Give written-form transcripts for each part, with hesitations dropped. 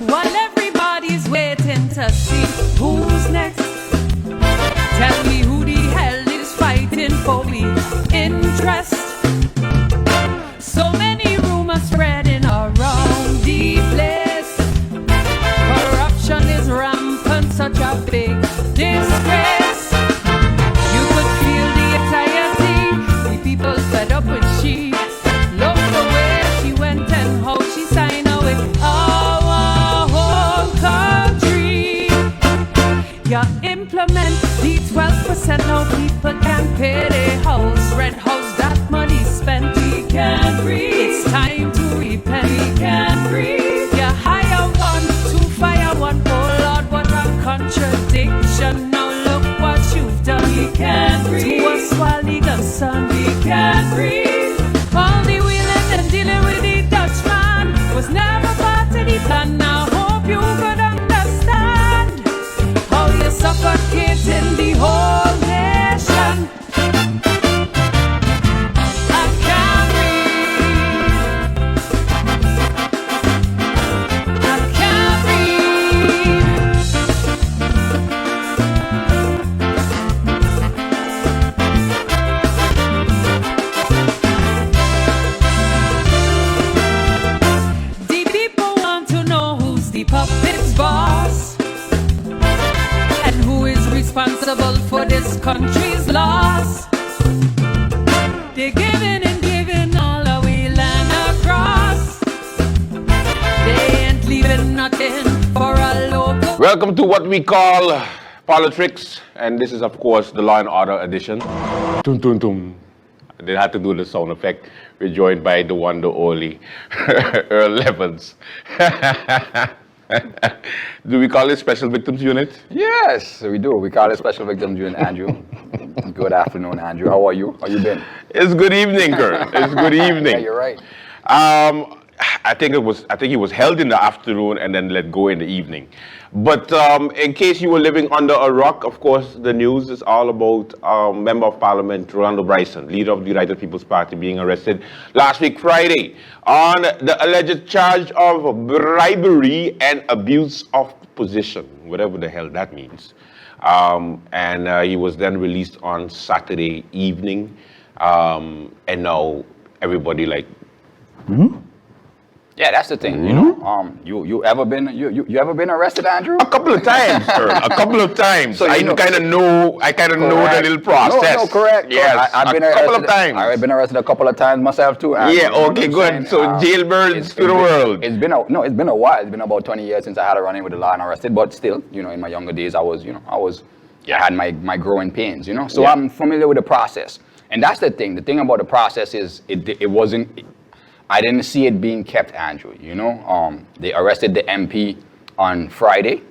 while everybody's waiting to see who's next. Tell me who the hell is fighting for we interest. So many rumors spreading around the place. Corruption is rampant, such a big disgrace. You could feel the anxiety, the people fed up with she. Love the way she went and how she signed away our whole country. You implement the 12%, now people can pay their house rent. House that money spent, we can't breathe. It's time to repent, we can't breathe. You hire one to fire one, oh Lord, what a contradiction. Now look what you've done, we can't breathe. To us while legal son, we can't breathe. All the wheeling and dealing with the Dutchman was never part of the plan. Now hope you could understand how you're suffocating the whole nation. I can't breathe. I can't breathe. The people want to know who's the puppet's boss and who is responsible for this country's loss. They're giving and giving all away land across. They ain't leaving nothing for a local. Welcome to what we call Polotricks, and this is of course the Law and Order edition. Tum tum tum. They had to do the sound effect. We're joined by the one, the only Earl Evans. Do we call it Special Victims Unit? Yes, we do. We call it Special Victims Unit, Andrew. Good afternoon, Andrew. How are you? How you been? It's good evening, girl. It's good evening. Yeah, you're right. I think he was held in the afternoon and then let go in the evening. But in case you were living under a rock, of course, the news is all about Member of Parliament Mp Brison, leader of the United People's Party, being arrested last week Friday on the alleged charge of bribery and abuse of position, whatever the hell that means. And he was then released on Saturday evening, and now everybody like. Yeah, that's the thing. You know, you ever been arrested, Andrew? A couple of times, sir. A couple of times. So I kind of know the little process. No, correct. Yes, I've been a arrested, couple of times. I've been arrested a couple of times myself too. Andrew. Yeah, okay, good. So jailbirds to the world. It's been a while. It's been about 20 years since I had a run-in with the law and arrested. But still, you know, in my younger days, I had my growing pains. You know, so I'm familiar with the process. And that's the thing. The thing about the process is it wasn't. I didn't see it being kept, Andrew. You know, they arrested the MP on Friday.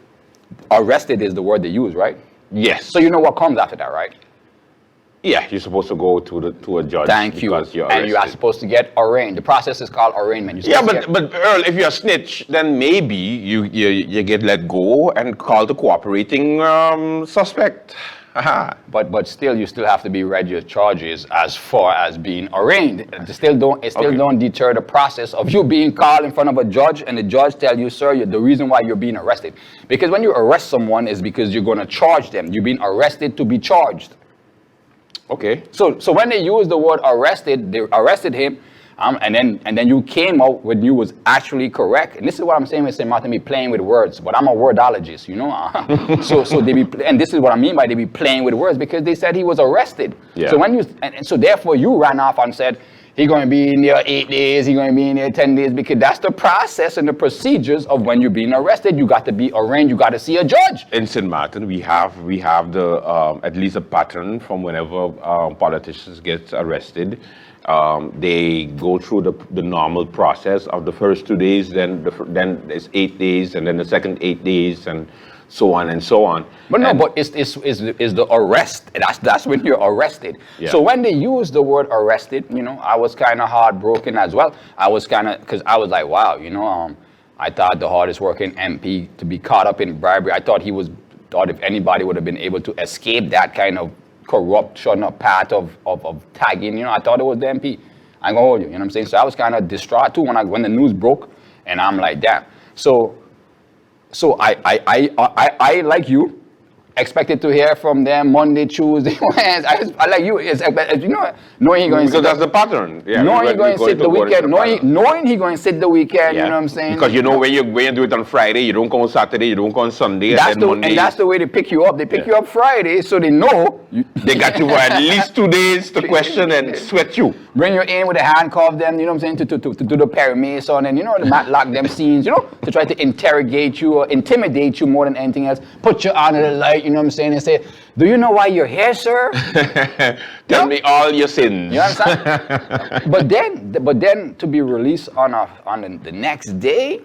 Arrested is the word they use, right? Yes. So you know what comes after that, right? Yeah, you're supposed to go to a judge. Thank you. Because you're and you are supposed to get arraigned. The process is called arraignment. But Earl, if you're a snitch, then maybe you get let go and called a cooperating suspect. But still, you still have to be read your charges as far as being arraigned. It still don't deter the process of you being called in front of a judge and the judge tell you, sir, the reason why you're being arrested. Because when you arrest someone is because you're going to charge them. You're being arrested to be charged. Okay. So when they use the word arrested, they arrested him, and then you came out when you was actually correct. And this is what I'm saying with St. Martin be playing with words, but I'm a wordologist, you know. So they be, and this is what I mean by they be playing with words because they said he was arrested. Yeah. So so therefore you ran off and said he's going to be in there 8 days, he's going to be in there 10 days because that's the process and the procedures of when you're being arrested. You got to be arraigned. You got to see a judge. In St. Martin, we have the at least a pattern from whenever politicians get arrested. They go through the normal process of the first 2 days, then it's 8 days, and then the second 8 days, and so on and so on. But but it's the arrest. That's when you're arrested. Yeah. So when they use the word arrested, you know, I was kind of heartbroken as well. I was because I was like, wow, you know, I thought the hardest working MP to be caught up in bribery. I thought if anybody would have been able to escape that kind of corruption or path of tagging, you know, I thought it was the MP. I'm gonna hold you know what I'm saying? So I was kind of distraught too when the news broke, and I'm like, damn. So So I like you, expected to hear from them Monday, Tuesday, Wednesday. I like you. Knowing he going to because that's the pattern. Yeah, knowing he going to sit the weekend. Knowing he going to sit the weekend. Yeah. You know what I'm saying? Because when you do it on Friday, you don't come on Saturday, you don't come on Sunday, and then Monday. And that's the way they pick you up. They pick you up Friday, so they know they got you for at least 2 days to question and sweat you. Bring you in with a handcuff them, you know what I'm saying, to do the Paramason and, the matlock them scenes, to try to interrogate you or intimidate you more than anything else. Put you under the light, you know what I'm saying, and say, do you know why you're here, sir? Tell me all your sins. You understand? but then to be released on the next day,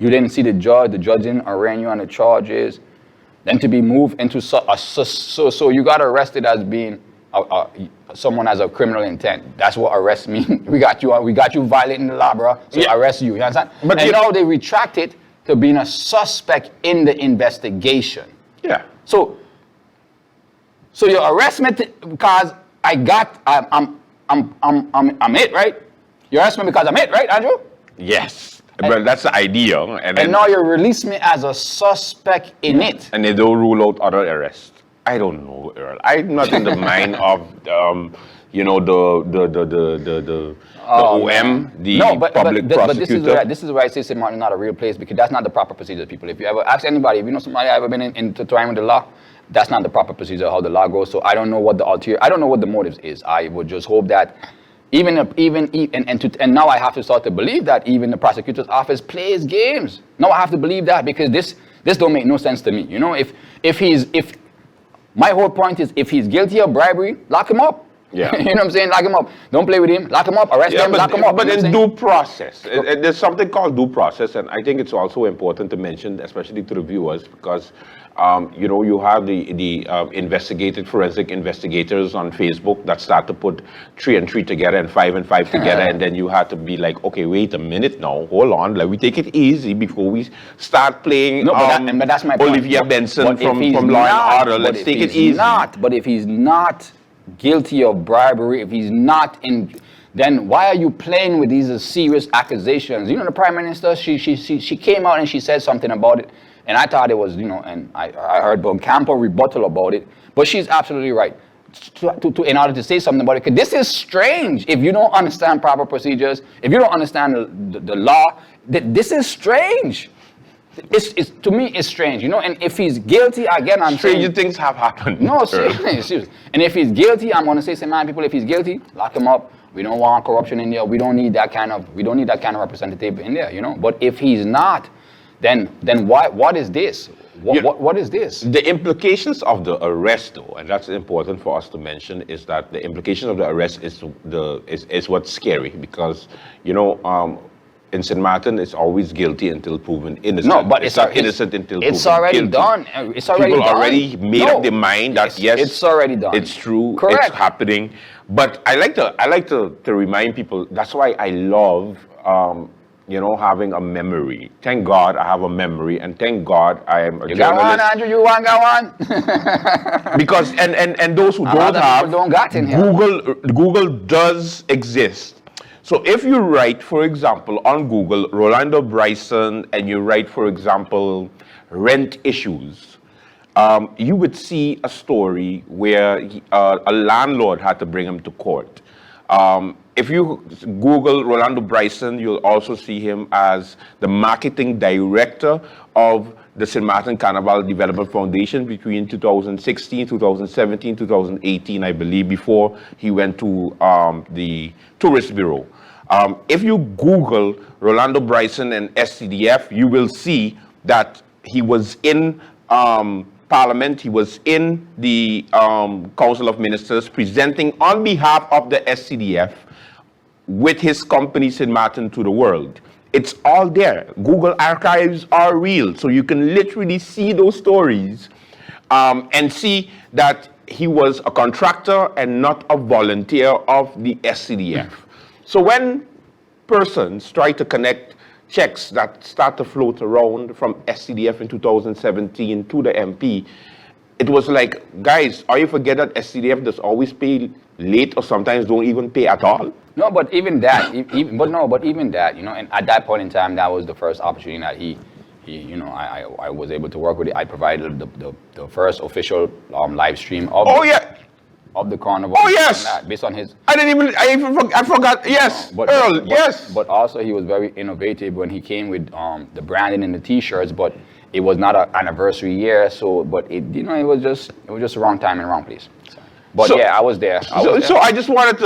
you didn't see the judge didn't arraign you on the charges, then to be moved into so you got arrested as being someone has a criminal intent. That's what arrest mean. We got you violating the law, bro. So arrest you. You understand? But now they retract it to being a suspect in the investigation. Yeah. So you arrest me because I'm it, right? You arrest me because I'm it, right, Andrew? Yes. But that's the idea. And now you release me as a suspect in it. And they don't rule out other arrests. I don't know, Earl. I'm not in the mind of the OM, the public prosecutor. This is where I say St. Martin is not a real place, because that's not the proper procedure, people. If you ever ask anybody, if you know somebody ever been intertwined with the law, that's not the proper procedure how the law goes. So I don't know what I don't know what the motives is. I would just hope that and now I have to start to believe that even the prosecutor's office plays games. Now I have to believe that, because this don't make no sense to me. If my whole point is, if he's guilty of bribery, lock him up. Yeah. You know what I'm saying? Lock him up. Don't play with him. Lock him up. Arrest him. Lock him up. But in due process, there's something called due process, and I think it's also important to mention, especially to the viewers, because you have the investigated forensic investigators on Facebook that start to put 3 and 3 together and 5 and 5 together, and then you have to be like, okay, wait a minute now, hold on, let me take it easy before we start playing. But that's my point. Olivia Benson from Law and Order. Let's take it easy. But if he's not guilty of bribery, if he's not then why are you playing with these serious accusations? The Prime Minister, she came out and she said something about it, and I thought it was, and I heard Campo rebuttal about it, but she's absolutely right. In order to say something about it, because this is strange. If you don't understand proper procedures, if you don't understand the law, this is strange. It's to me, it's strange, and if he's guilty, again, I'm saying... Stranger things have happened. No, seriously. And if he's guilty, I'm going to say, man, people, if he's guilty, lock him up. We don't want corruption in there. We don't need that kind of representative in there, But if he's not, then what is this? What is this? The implications of the arrest, though, and that's important for us to mention, is that the implication of the arrest is what's scary, because, in St. Martin, it's always guilty until proven innocent. No, but it's not innocent until proven It's already guilty. done. It's already People done. already made up their mind that yes, it's already done. It's true. Correct. It's happening. But I like to remind people. That's why I love having a memory. Thank God I have a memory, and thank God I am a journalist. You got one, Andrew. You got one. Because and those who don't got in here. Google does exist. So if you write, for example, on Google, Rolando Brison, and you write, for example, rent issues, you would see a story where a landlord had to bring him to court. If you Google Rolando Brison, you'll also see him as the marketing director of the St. Martin Carnival Development Foundation between 2016, 2017, 2018, I believe, before he went to the Tourist Bureau. If you Google Rolando Brison and SCDF, you will see that he was in Parliament, he was in the Council of Ministers presenting on behalf of the SCDF with his company St. Martin to the world. It's all there. Google archives are real, so you can literally see those stories and see that he was a contractor and not a volunteer of the SCDF. So when persons try to connect checks that start to float around from SCDF in 2017 to the MP, it was like, guys, are you forget that SCDF does always pay late or sometimes don't even pay at all? No, but even that, even that, and at that point in time, that was the first opportunity that I was able to work with it. I provided the first official live stream of of the carnival. Oh yes. Based on his. I forgot. Yes, Earl. Yes. But also he was very innovative when he came with the branding and the T-shirts. But it was not an anniversary year, so it was just the wrong time and wrong place. But I was there. So I just wanted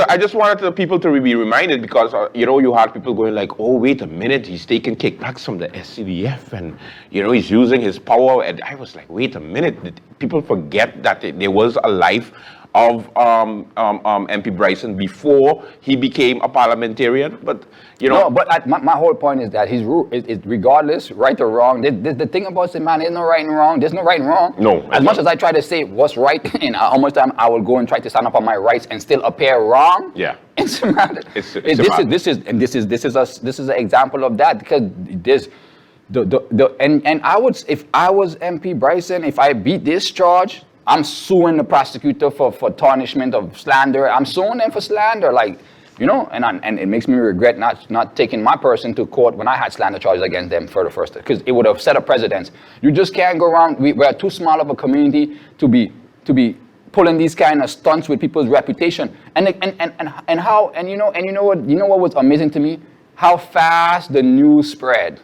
the people to be reminded, because you had people going like, oh wait a minute, he's taking kickbacks from the SCDF and he's using his power, and I was like, wait a minute, people forget that there was a life of Mp Brison before he became a parliamentarian, but No, but my whole point is that his rule is regardless, right or wrong. The thing about it, man, there's no right and wrong. There's no right and wrong. No. As much as I try to say what's right, and how much time I will go and try to stand up on my rights and still appear wrong. Yeah. It's a matter. This is an example of that, because this. And I would, if I was Mp Brison, if I beat this charge, I'm suing the prosecutor for tarnishment of slander. I'm suing them for slander, and it makes me regret not taking my person to court when I had slander charges against them for the first time, because it would have set a precedence. You just can't go around. We're too small of a community to be pulling these kind of stunts with people's reputation. And you know what was amazing to me? How fast the news spread.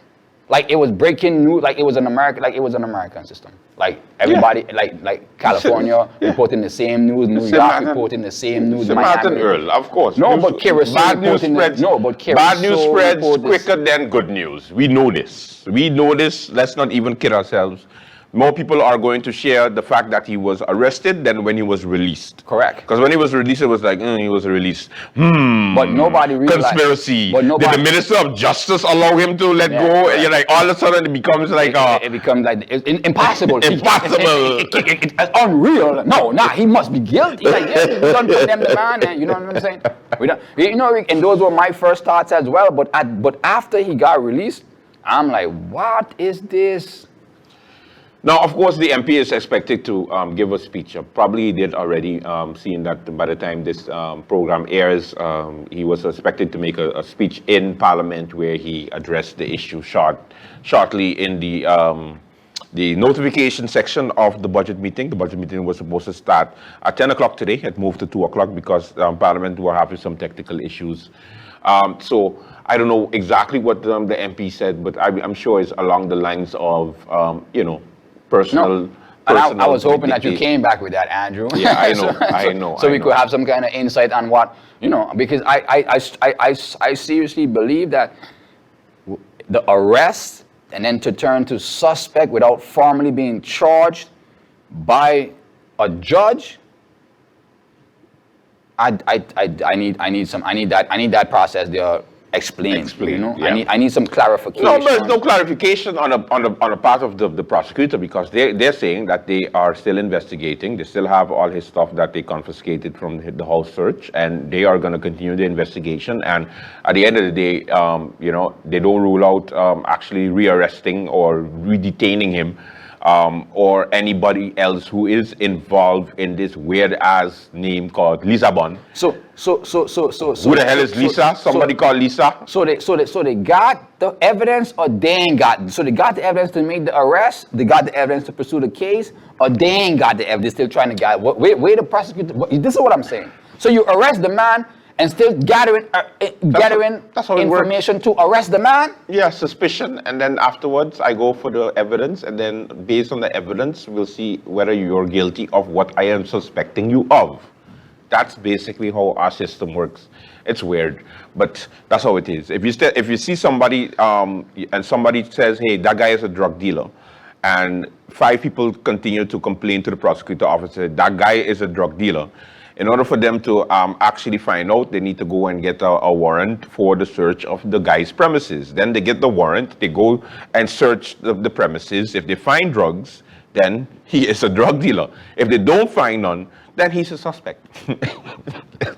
Like it was breaking news, like it was an American system. Like everybody, like California reporting the same news, New York reporting the same news. Martin Earl, of course. No, but bad news spreads quicker than good news. We know this. Let's not even kid ourselves. More people are going to share the fact that he was arrested than when he was released. Correct. Because when he was released, it was like, he was released. But nobody realized. Conspiracy. Did the Minister of Justice allow him to let go? And you're like, all of a sudden it becomes like... It becomes like impossible. Impossible. It's unreal. No, he must be guilty. Like, we don't condemn the man. And you know what I'm saying? And those were my first thoughts as well. But after he got released, I'm like, what is this? Now, of course, the MP is expected to give a speech. Probably he did already, seeing that by the time this program airs, he was expected to make a speech in Parliament where he addressed the issue shortly in the notification section of the budget meeting. The budget meeting was supposed to start at 10 o'clock today. It moved to 2 o'clock because Parliament were having some technical issues. So I don't know exactly what the MP said, but I'm sure it's along the lines of, personal. I was hoping that you came back with that, Andrew. Yeah, I know. So we could have some kind of insight on what, because I seriously believe that the arrest and then to turn to suspect without formally being charged by a judge, I need that process there. Explain. I need some clarification. No, there's no clarification on a part of the prosecutor, because they're saying that they are still investigating. They still have all his stuff that they confiscated from the house search, and they are going to continue the investigation. And at the end of the day, they don't rule out actually rearresting or re-detaining him. Or anybody else who is involved in this weird-ass name called Lisa Bond. So who the hell is Lisa? Somebody called Lisa? So they got the evidence, or they ain't got. So they got the evidence to make the arrest. They got the evidence to pursue the case, or they ain't got the evidence. Still trying to get. Where the prosecutor? This is what I'm saying. So you arrest the man and still gathering information to arrest the man? Yeah, suspicion, and then afterwards I go for the evidence, and then based on the evidence, we'll see whether you're guilty of what I am suspecting you of. That's basically how our system works. It's weird, but that's how it is. If you see somebody and somebody says, hey, that guy is a drug dealer, and 5 people continue to complain to the prosecutor officer, that guy is a drug dealer, in order for them to actually find out, they need to go and get a warrant for the search of the guy's premises. Then they get the warrant, they go and search the premises. If they find drugs, then he is a drug dealer. If they don't find none, then he's a suspect.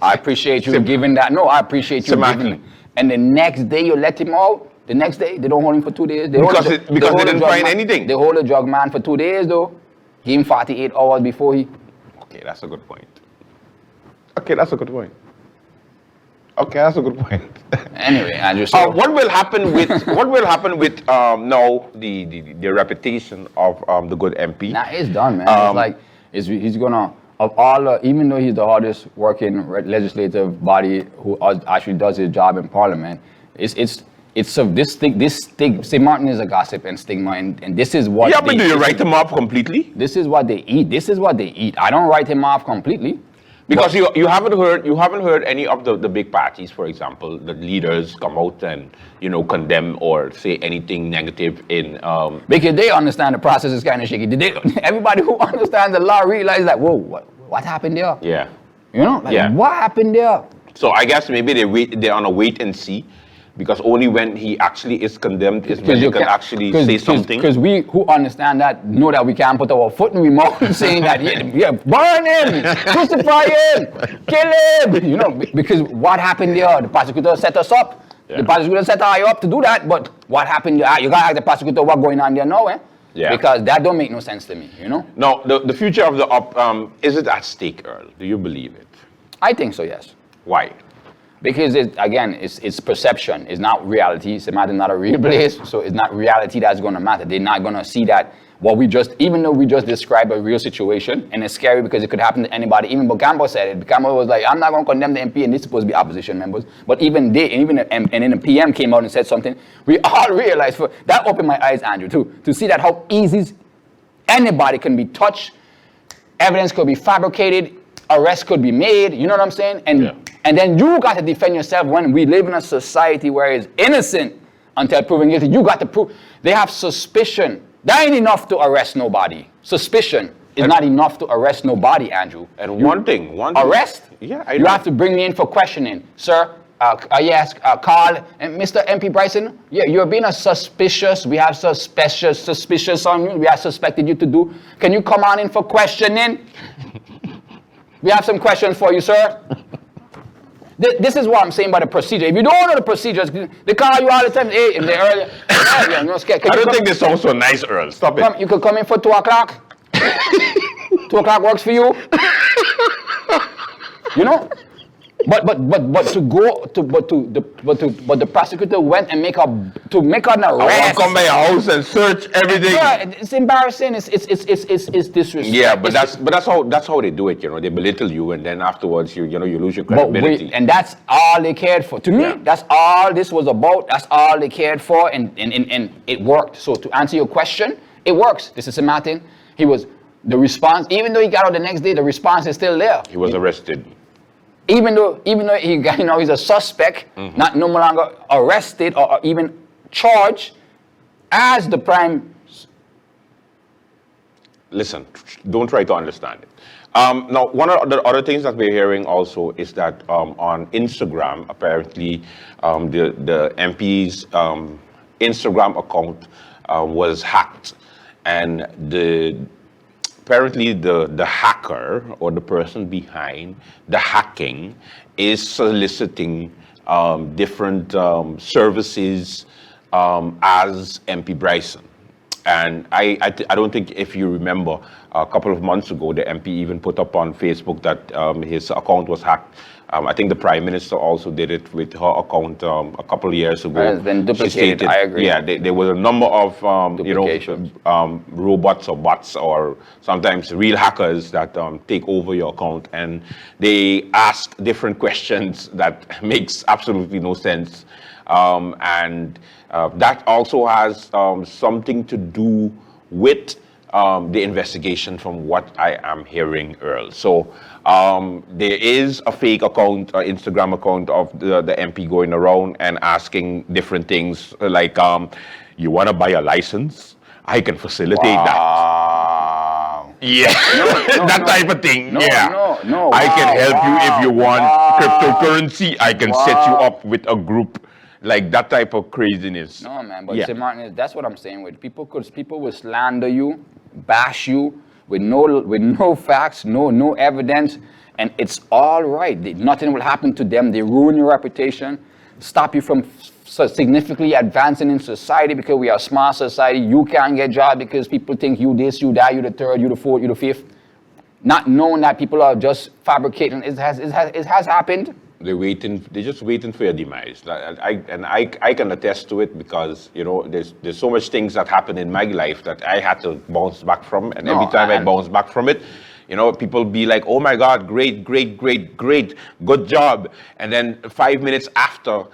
I appreciate you giving that. No, I appreciate you giving it. And the next day you let him out. The next day, they don't hold him for 2 days. Because they didn't find anything. They hold a drug man for 2 days, though. Give him 48 hours before he... Okay, that's a good point. Okay, that's a good point. Okay, that's a good point. Anyway, Andrew, so What will happen with now the reputation of the good MP? nah, it's done, man. It's like he's gonna of all even though he's the hardest working legislative body who actually does his job in Parliament, this St. Martin is a gossip and stigma, and this is what. Yeah, but do you write him off completely? This is what they eat. This is what they eat. I don't write him off completely. Because you haven't heard any of the big parties, for example, the leaders come out and condemn or say anything negative in because they understand the process is kind of shaky. Everybody who understands the law realizes that what happened there? Yeah. What happened there? So I guess maybe they're on a wait and see. Because only when he actually is condemned is when you can actually say something. Because we who understand that know that we can't put our foot in the mouth saying that burn him, crucify him, kill him. Because what happened there? The prosecutor set us up. Yeah. The prosecutor set I up to do that. But what happened there? You gotta ask the prosecutor what's going on there now, eh? Yeah. Because that don't make no sense to me, No, the future of the is it at stake, Earl? Do you believe it? I think so, yes. Why? Because it's perception. It's not reality. It's not a real place. So it's not reality that's going to matter. They're not going to see that even though we just described a real situation, and it's scary because it could happen to anybody. Even Bocambo said it. Bocambo was like, I'm not going to condemn the MP, and they're supposed to be opposition members. But even they, and then the PM came out and said something. We all realized, that opened my eyes, Andrew, too, to see that how easy anybody can be touched, evidence could be fabricated, arrest could be made. You know what I'm saying? And then you got to defend yourself when we live in a society where it's innocent until proven guilty. You got to prove. They have suspicion. That ain't enough to arrest nobody. Suspicion is not enough to arrest nobody, Andrew. And one thing. Arrest? Yeah, you have to bring me in for questioning. Sir, yes, Carl, and Mr. Mp Brison, yeah, you're being a suspicious. We have suspicious on you. We have suspected you to do. Can you come on in for questioning? We have some questions for you, sir. This is what I'm saying by the procedure. If you don't know the procedures, they call you all the time. Hey, if they're early, I don't think this sounds so nice, Earl. Stop it. You could come in for 2 o'clock. 2 o'clock works for you. But the prosecutor went and make an arrest. I want to come by your house and search everything. Yeah, it's embarrassing. It's disrespect. Yeah, but that's how they do it. They belittle you, and then afterwards you lose your credibility. And that's all they cared for. To me, that's all this was about. That's all they cared for, and it worked. So to answer your question, it works. This is St. Martin. The response, even though he got out the next day, the response is still there. He was arrested. Even though he got, he's a suspect, not no longer arrested or even charged as the prime. Listen, don't try to understand it. Now, one of the other things that we're hearing also is that on Instagram, apparently, the MP's Instagram account was hacked, and apparently the hacker or the person behind the hacking is soliciting different services as Mp Brison. And I don't think if you remember, a couple of months ago, the MP even put up on Facebook that his account was hacked. I think the Prime Minister also did it with her account a couple of years ago. It's been duplicated, I agree. Yeah, there was a number of robots or bots or sometimes real hackers that take over your account, and they ask different questions that makes absolutely no sense. And that also has something to do with the investigation from what I am hearing, Earl. So there is a fake account, Instagram account of the MP going around and asking different things like, you want to buy a license? I can facilitate that. Yeah, that type of thing. No. I can help you if you want cryptocurrency. I can set you up with a group. Like that type of craziness. No, man, but St. Martin, that's what I'm saying with people, because people will slander you, bash you with no facts, no evidence, and it's all right. Nothing will happen to them. They ruin your reputation, stop you from significantly advancing in society, because we are a small society. You can't get jobs because people think you this, you that, you the third, you the fourth, you the fifth. Not knowing that people are just fabricating. It has happened. They're just waiting for your demise. I can attest to it because, you know, there's so much things that happen in my life that I had to bounce back from. And every time I bounce back from it, you know, people be like, oh my God, great, good job. And then 5 minutes after,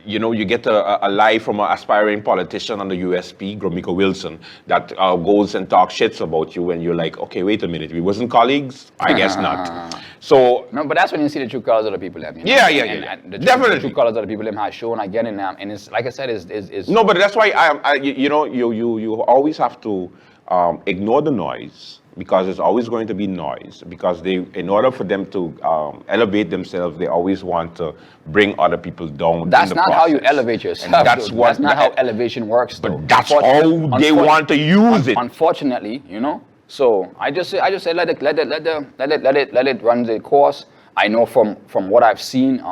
you know, you get a lie from an aspiring politician on the USP, Gromiko Wilson, that goes and talks shits about you, and you're like, okay, wait a minute, we wasn't colleagues? I guess not. So no, but that's when you see the true colors of the people. You know? Yeah. Definitely. The true colors of the people have shown again and now, and it's like I said, is no, but that's why you know, you always have to ignore the noise, because there's always going to be noise, because in order for them to elevate themselves, they always want to bring other people down. That's not how you elevate yourself. And that's not how elevation works, though. But that's how they want to use it. Unfortunately, you know. So I just say let it run the course. I know from what I've seen,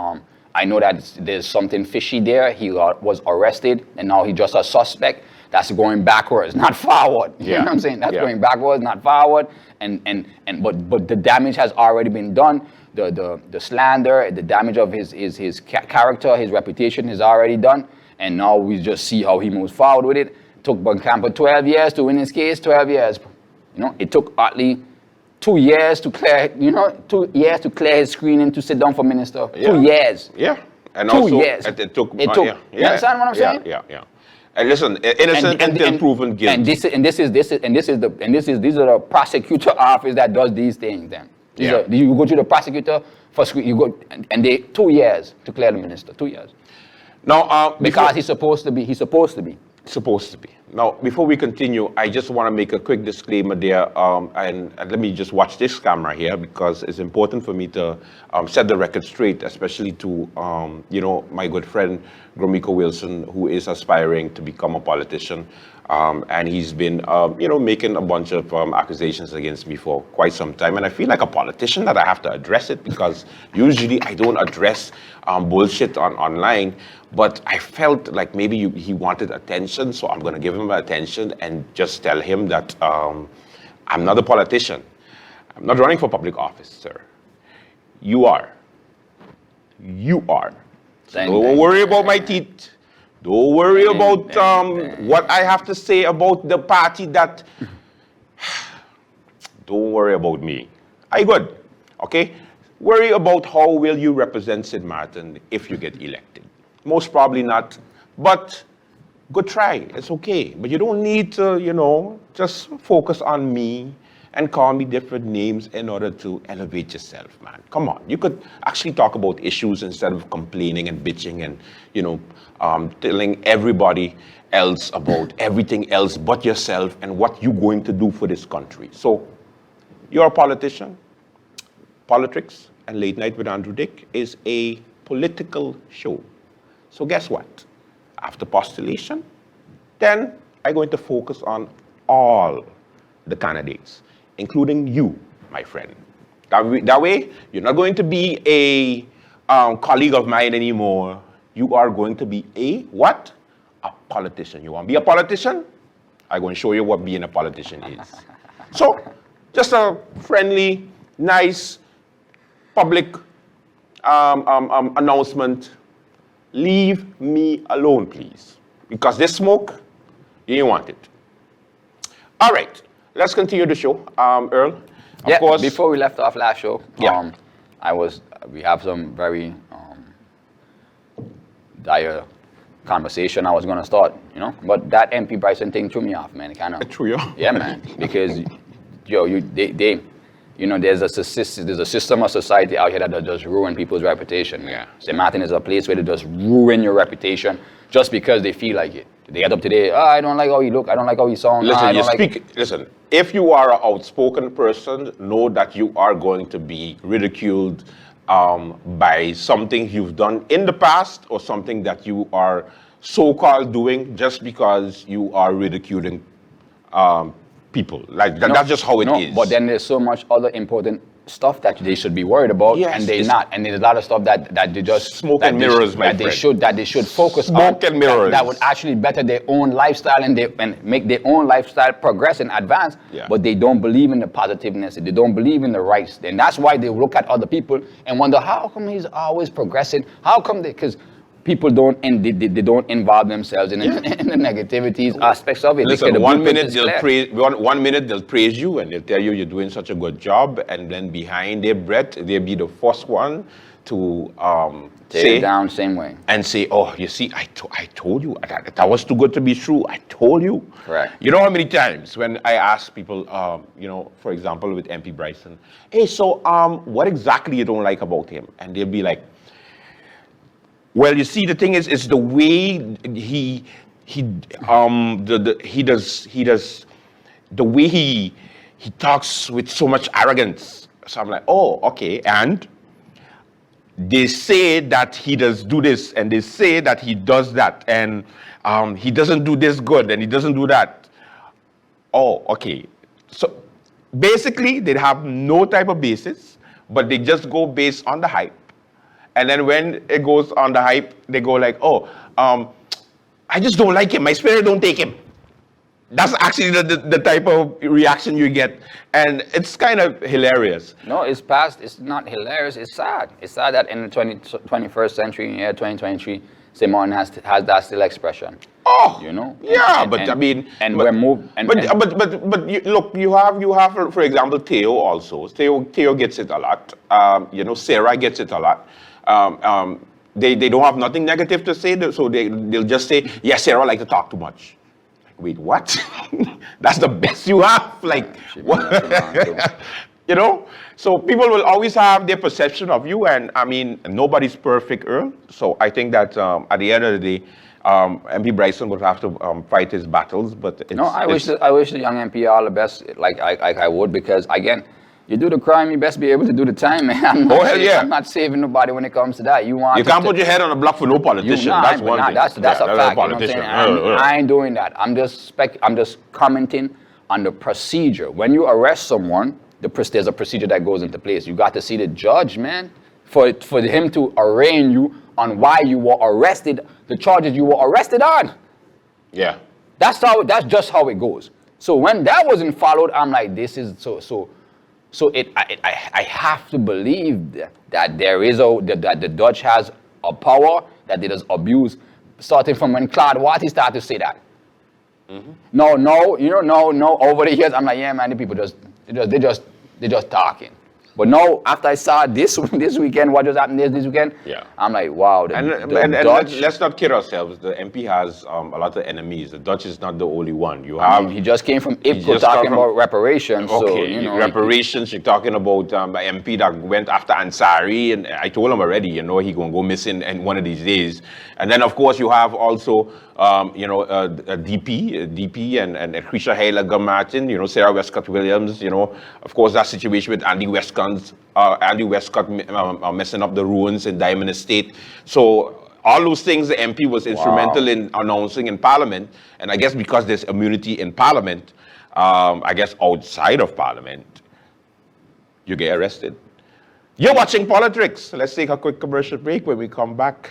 I know that there's something fishy there. He was arrested, and now he's just a suspect. That's going backwards, not forward. You know what I'm saying? That's going backwards, not forward. But the damage has already been done. The slander, the damage of his character, his reputation is already done. And now we just see how he moves forward with it. Took Bonkampa 12 years to win his case, 12 years. You know, it took Otley 2 years to clear, 2 years to clear his screening to sit down for minister. 2 years. Yeah. And 2 also, years. It took. You understand what I'm saying? Yeah. And listen, innocent until proven guilty. These are the prosecutor office that does these things. Then you go to the prosecutor for you go, and they 2 years to clear the minister. 2 years. Now, because he's supposed to be. Supposed to be. Now, before we continue, I just want to make a quick disclaimer there, and let me just watch this camera here, because it's important for me to set the record straight, especially to, my good friend, Gromiko Wilson, who is aspiring to become a politician. And he's been, making a bunch of accusations against me for quite some time. And I feel like a politician that I have to address it, because usually I don't address bullshit online. But I felt like maybe he wanted attention, so I'm going to give him attention and just tell him that I'm not a politician. I'm not running for public office, sir. You are. So don't worry about my teeth. Don't worry about what I have to say about the party that... Don't worry about me. I good, okay? Worry about how will you represent St. Martin if you get elected. Most probably not, but good try. It's okay. But you don't need to, just focus on me and call me different names in order to elevate yourself, man. Come on. You could actually talk about issues instead of complaining and bitching and, telling everybody else about everything else but yourself and what you're going to do for this country. So, you're a politician. Polotricks and Late Night with Andrew Dick is a political show. So guess what? After postulation, then I'm going to focus on all the candidates, including you, my friend. That way, you're not going to be a colleague of mine anymore. You are going to be a what? A politician. You want to be a politician? I'm going to show you what being a politician is. So, just a friendly, nice, public announcement. Leave me alone, please. Because this smoke, you didn't want it. All right, let's continue the show. Earl, of course. Before we left off last show, we have some very dire conversation I was going to start, But that Mp Brison thing threw me off, man. It kind of... It threw you off? Yeah, man. Because, there's a system of society out here that just ruin people's reputation. Yeah. St. Martin is a place where they just ruin your reputation just because they feel like it. They get up today, I don't like how he look, I don't like how he sound. Listen, if you are an outspoken person, know that you are going to be ridiculed by something you've done in the past or something that you are so-called doing just because you are ridiculing people. That's just how it is. But then there's so much other important stuff that they should be worried about, Yes, and they're it's- not. And there's a lot of stuff that they just Smoke and mirrors, my that they should focus on. Smoke and mirrors. That would actually better their own lifestyle and make their own lifestyle progress and advance. Yeah. But they don't believe in the positiveness. They don't believe in the rights, and that's why they look at other people and wonder how come he's always progressing. How come because people don't they don't involve themselves in the negativities aspects of it. Listen, The one blueprint minute is they'll clear. praise, one minute they'll praise you and they'll tell you you're doing such a good job, and then behind their breath they'll be the first one to Take say it down same way. and say, oh, you see, I told you that was too good to be true. I told you. Correct. You know how many times when I ask people, for example, with Mp Brison, hey, so what exactly you don't like about him? And they'll be like, well, you see, the thing is, it's the way he talks with so much arrogance. So I'm like, oh, okay, and they say that he does do this, and they say that he does that, and he doesn't do this good, and he doesn't do that. Oh, okay. So basically, they have no type of basis, but they just go based on the hype. And then when it goes on the hype, they go like, oh, I just don't like him. My spirit don't take him. That's actually the type of reaction you get. And it's kind of hilarious. No, it's not hilarious, it's sad. It's sad that in the 21st century, 2023, Simon has that still expression. Oh, you know? Yeah, And we're moved. But look, you have, for example, Theo also. Theo gets it a lot. Sarah gets it a lot. They don't have nothing negative to say, so they'll just say, yeah, Sarah like to talk too much. Wait, what? That's the best you have? Like, what? You know? So people will always have their perception of you, and I mean, nobody's perfect, Earl. So I think that at the end of the day, Mp Brison would have to fight his battles, but it's, I wish the young MP all the best, like I would, because again, you do the crime, you best be able to do the time, man. I'm not saving nobody when it comes to that. You can't put your head on the block for no politician. That's one thing. That's a fact. You know what I'm saying? I ain't doing that. I'm just commenting on the procedure. When you arrest someone, there's a procedure that goes into place. You got to see the judge, man, for him to arraign you on why you were arrested, the charges you were arrested on. Yeah. That's just how it goes. So when that wasn't followed, I'm like, this is so. I have to believe that that the Dutch has a power that they just abuse, starting from when Claude Watty started to say that. Mm-hmm. No. Over the years, I'm like, yeah, man, the people they just talking. But now, after I saw this weekend, what just happened this weekend, yeah, I'm like, wow. And let's not kid ourselves. The MP has a lot of enemies. The Dutch is not the only one. He just came from IPCO talking about reparations. Okay, so, reparations. You're talking about an MP that went after Ansari, and I told him already, he gonna go missing in one of these days. And then, of course, you have also, DP and Krisha Heilige Martin, Sarah Westcott Williams, of course, that situation with Andy Westcott messing up the ruins in Diamond Estate. So all those things the MP was instrumental in announcing in Parliament, and I guess because there's immunity in Parliament, I guess outside of Parliament, you get arrested. You're watching Polotricks. Let's take a quick commercial break. When we come back,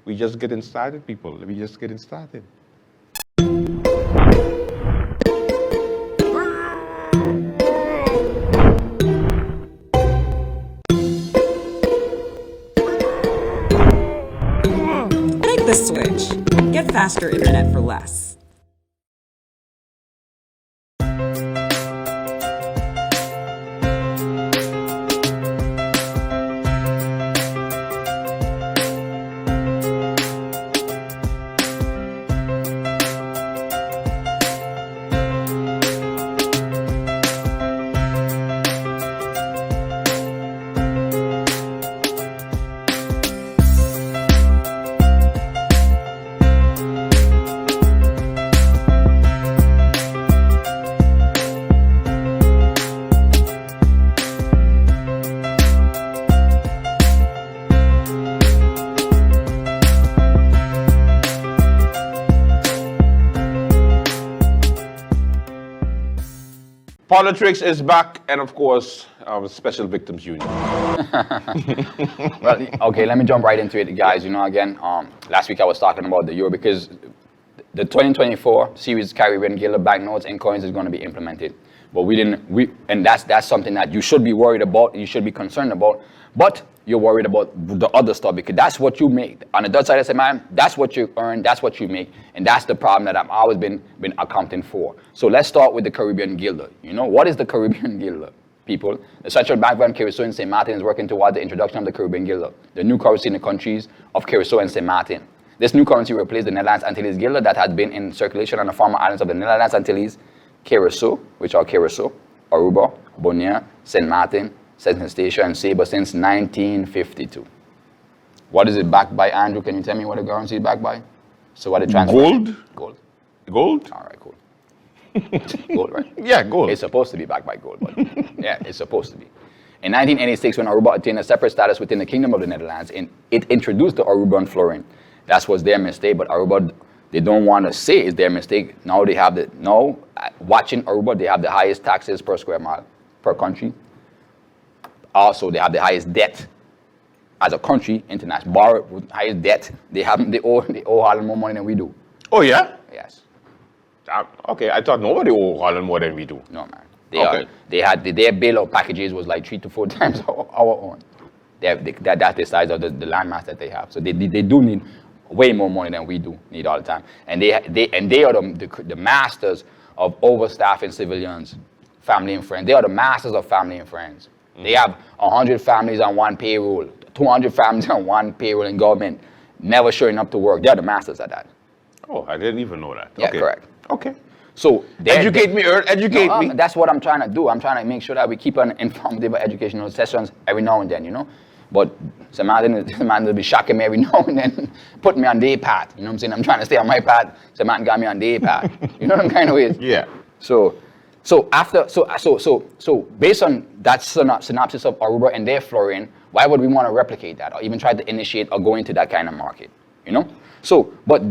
we just getting started, people. We just getting started. The Switch. Get faster internet for less. Polotricks is back, and of course, Special Victims Union. Well, okay, let me jump right into it, guys. You know, again, last week I was talking about the euro because the 2024 series Caribbean Dollar banknotes and coins is going to be implemented. But and that's something that you should be worried about, you should be concerned about. But you're worried about the other stuff because that's what you make. On the Dutch side, I say, man, that's what you earn, that's what you make, and that's the problem that I've always been accounting for. So let's start with the Caribbean Dollar. You know, what is the Caribbean Dollar, people? The Central Bank of Curacao and St. Martin is working toward the introduction of the Caribbean Dollar, the new currency in the countries of Curacao and St. Martin. This new currency replaced the Netherlands Antilles Dollar that had been in circulation on the former islands of the Netherlands Antilles, Curacao, which are Curacao, Aruba, Bonaire, St. Martin, St. Station, and Saba since 1952. What is it backed by, Andrew? Can you tell me what the currency is backed by? So what it transfers? Gold? Gold. Gold? All right, cool. Gold, right? Yeah, gold. It's supposed to be backed by gold, but yeah, it's supposed to be. In 1986, when Aruba attained a separate status within the Kingdom of the Netherlands, it introduced the Aruban florin. That was their mistake, but Aruba, they don't want to say it's their mistake. Now they have watching Aruba, they have the highest taxes per square mile per country. Also, they have the highest debt as a country, international borrow, highest debt. They owe Holland more money than we do. Oh, yeah? Yes. Okay, I thought nobody owed Holland more than we do. No, man. Their bailout packages was like 3 to 4 times our own. That's the size of the landmass that they have. So they do need way more money than we do need all the time. And they are the masters of overstaffing civilians, family and friends. They are the masters of family and friends. They have 100 families on one payroll, 200 families on one payroll in government, never showing up to work. They're the masters of that. Oh, I didn't even know that. Yeah, okay. correct. Okay. So educate me, Earl. Educate me. That's what I'm trying to do. I'm trying to make sure that we keep on informative educational sessions every now and then, you know. But some man will be shocking me every now and then, putting me on their path. You know what I'm saying? I'm trying to stay on my path. Some man got me on their path. You know what I'm kind of ways? Yeah. So based on that synopsis of Aruba and their florin, why would we want to replicate that or even try to initiate or go into that kind of market? You know? So, but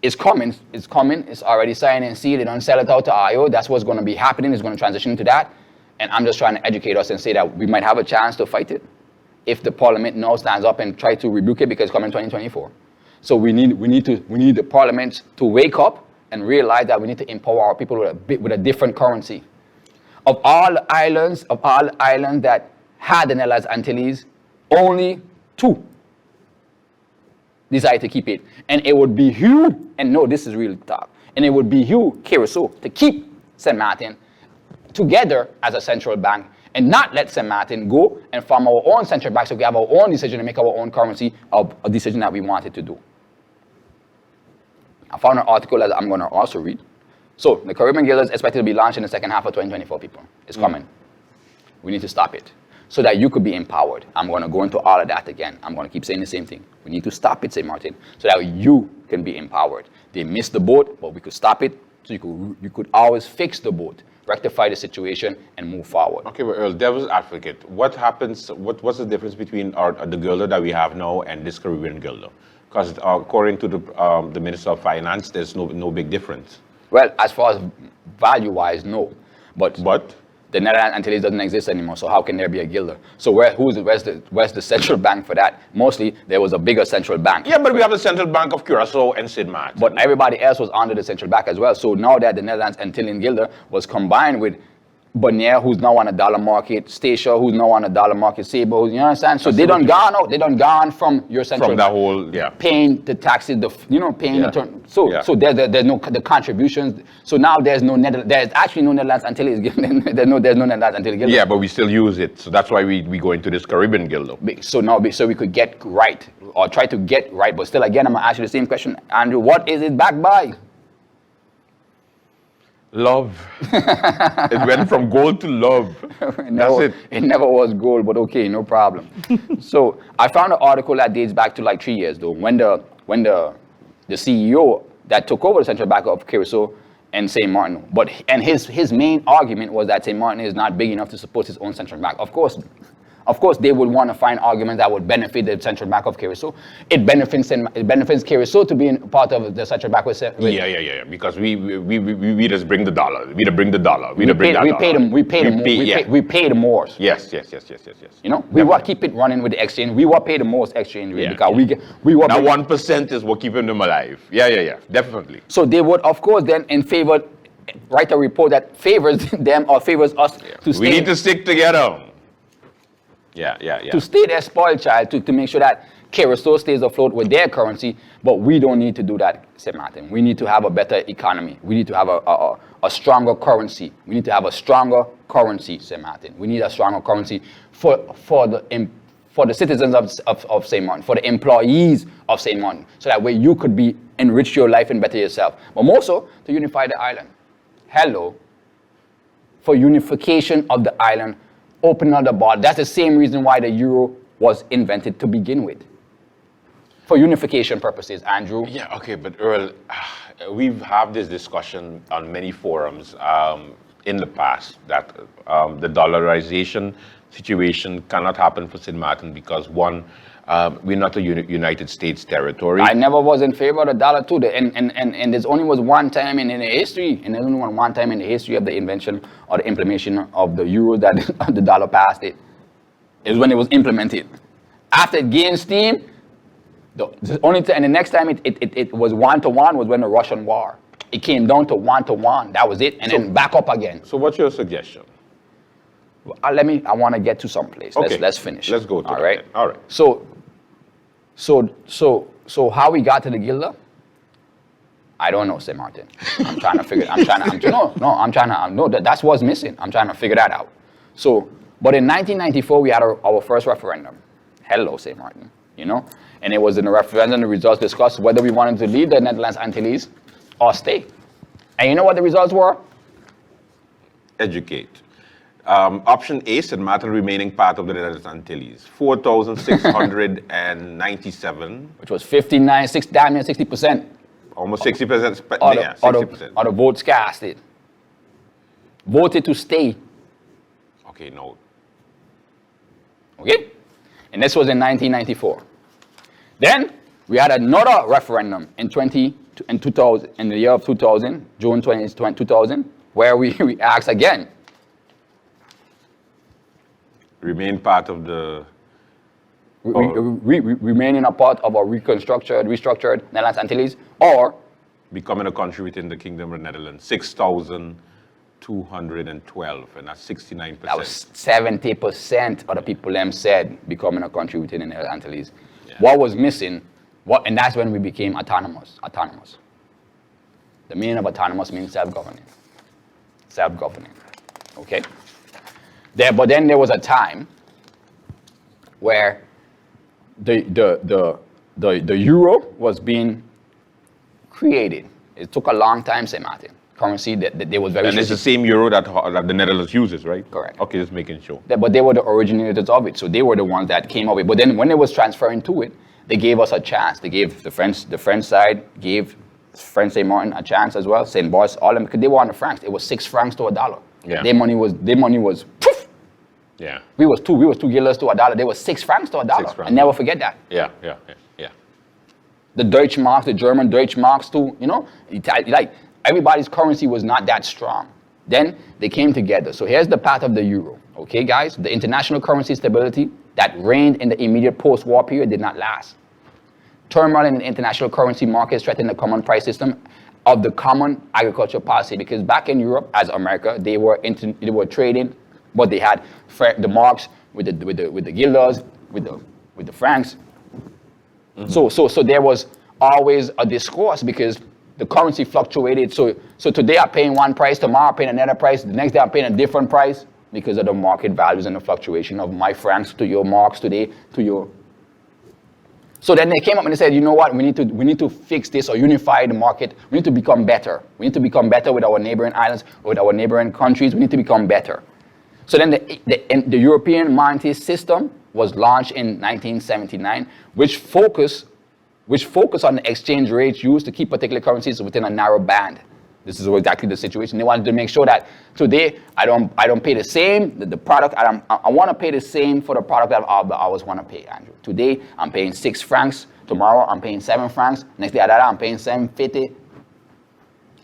it's coming, it's already signed and sealed, they don't sell it out to IO, that's what's going to be happening, it's going to transition into that. And I'm just trying to educate us and say that we might have a chance to fight it if the parliament now stands up and try to rebuke it because it's coming in 2024. So we need the parliament to wake up and realize that we need to empower our people with a different currency. Of all the islands that had the Netherlands Antilles, only 2 decided to keep it. And it would be you, and no, this is really tough, and it would be you, Curacao, to keep St. Martin together as a central bank and not let St. Martin go and form our own central bank so we have our own decision and make our own currency of a decision that we wanted to do. I found an article that I'm going to also read. So the Caribbean Dollar is expected to be launched in the second half of 2024, people. It's coming. We need to stop it so that you could be empowered. I'm going to go into all of that again. I'm going to keep saying the same thing. We need to stop it, St. Martin, so that you can be empowered. They missed the boat, but we could stop it so you could always fix the boat, rectify the situation, and move forward. Okay, but Earl, devil's advocate, what happens, what's the difference between the Gilder that we have now and this Caribbean Gilder? Because according to the Minister of Finance, there's no big difference. Well, as far as value-wise, no. But the Netherlands Antilles doesn't exist anymore, so how can there be a Gilder? So where's the central bank for that? Mostly, there was a bigger central bank. Yeah, but we have the Central Bank of Curacao and St. Martin. But everybody else was under the central bank as well. So now that the Netherlands Antilles Gilder was combined with Bonaire, who's now on a dollar market, Statia, who's now on a dollar market, Sabo, you understand? So they done gone out. They done gone from your central from that whole, yeah, paying the taxes, paying the turn. So there's no the contributions. So now there's actually no Netherlands Antilles Gilder. there's no Netherlands Antilles Gilder. Yeah, but we still use it. So that's why we go into this Caribbean Gilder. So we could get right or try to get right. But still, again, I'm gonna ask you the same question, Andrew. What is it backed by? Love. It went from gold to love. That's it. It never was gold, but okay, no problem. So I found an article that dates back to like 3 years though, when the CEO that took over the Central Bank of Curacao and St. Martin, his main argument was that St. Martin is not big enough to support his own central bank. Of course, Of course, they would want to find arguments that would benefit the central bank of Curacao. It benefits Curacao to be part of the central bank. Yeah. Because we just bring the dollar. We pay the most. Yes. You know, we want to keep it running with the exchange. We want to pay the most exchange rate because we want. That 1% is what keeping them alive. Yeah. Definitely. So they would, of course, then write a report that favors them or favors us to stay. We need to stick together. Yeah. To stay their spoiled child, to make sure that Curacao stays afloat with their currency, but we don't need to do that, St. Martin. We need to have a better economy. We need to have a stronger currency. We need to have a stronger currency, St. Martin. We need a stronger currency for the citizens of St. Martin, for the employees of St. Martin, so that way you could enrich your life and better yourself. But more so, to unify the island. Hello. For unification of the island, open up the border. That's the same reason why the euro was invented to begin with. For unification purposes, Andrew. Yeah, okay, but Earl, we've had this discussion on many forums in the past that the dollarization situation cannot happen for St. Martin because one, we're not a United States territory. I never was in favor of the dollar too. And there's only was one time in the history, and there's only one time in the history of the invention or the implementation of the euro that the dollar passed it. It was when it was implemented. After it gained steam, and the next time it was 1-to-1 was when the Russian war. It came down to 1-to-1. That was it, and then back up again. So what's your suggestion? I want to get to some place. Okay. Let's finish. Let's go to all that right. then. All right. So how we got to the Gilder? I don't know, St. Martin. I'm trying to figure. That's what's missing. I'm trying to figure that out. So, but in 1994 we had our first referendum. Hello, St. Martin. You know, and it was in the referendum. The results discussed whether we wanted to leave the Netherlands Antilles or stay. And you know what the results were? Educate. Option A, St. Martin remaining part of the Netherlands Antilles, 4,697. Which was 59, damn near 60%. Almost 60%. 60%. Of the votes casted. Voted to stay. Okay, no. Okay? And this was in 1994. Then we had another referendum in the year of 2000, June 20, 2000, where we asked again. Remain part of the... remaining a part of a restructured Netherlands Antilles, or... becoming a country within the Kingdom of the Netherlands, 6,212, and that's 69%. That was 70% of the people them said becoming a country within the Netherlands Antilles. Yeah. What was missing, and that's when we became autonomous. The meaning of autonomous means self-governing. Okay? But then there was a time where the euro was being created. It took a long time, St. Martin. Currency that they was very. And it's the same euro that the Netherlands uses, right? Correct. Okay, just making sure. But they were the originators of it, so they were the ones that came up with it. But then when they was transferring to it, they gave us a chance. They gave the French side gave French St. Martin a chance as well. St. Bois, all them, because they were on the francs. It was 6 francs to $1. Yeah. Their money was poof. Yeah. We was 2 guilders to $1. They were 6 francs to $1. I never forget that. Yeah. The Deutsche Marks, the German Deutsche Marks too, you know, like everybody's currency was not that strong. Then they came together. So here's the path of the euro. Okay, guys, the international currency stability that reigned in the immediate post-war period did not last. Turmoil in the international currency markets threatened the common price system of the common agricultural policy, because back in Europe, as America, they were trading, but they had the marks with the guilders, with the francs. Mm-hmm. So there was always a discourse because the currency fluctuated. So today I'm paying one price, tomorrow I'm paying another price, the next day I'm paying a different price because of the market values and the fluctuation of my francs to your marks today to your. So then they came up and they said, you know what, we need to fix this or unify the market. We need to become better. We need to become better with our neighboring islands, with our neighboring countries. We need to become better. So then the European monetary system was launched in 1979, which focused on the exchange rates used to keep particular currencies within a narrow band. This is exactly the situation. They wanted to make sure that today I don't pay the same the product. I want to pay the same for the product that I always want to pay, Andrew. Today I'm paying 6 francs. Tomorrow I'm paying 7 francs. Next day I'm paying 7.50.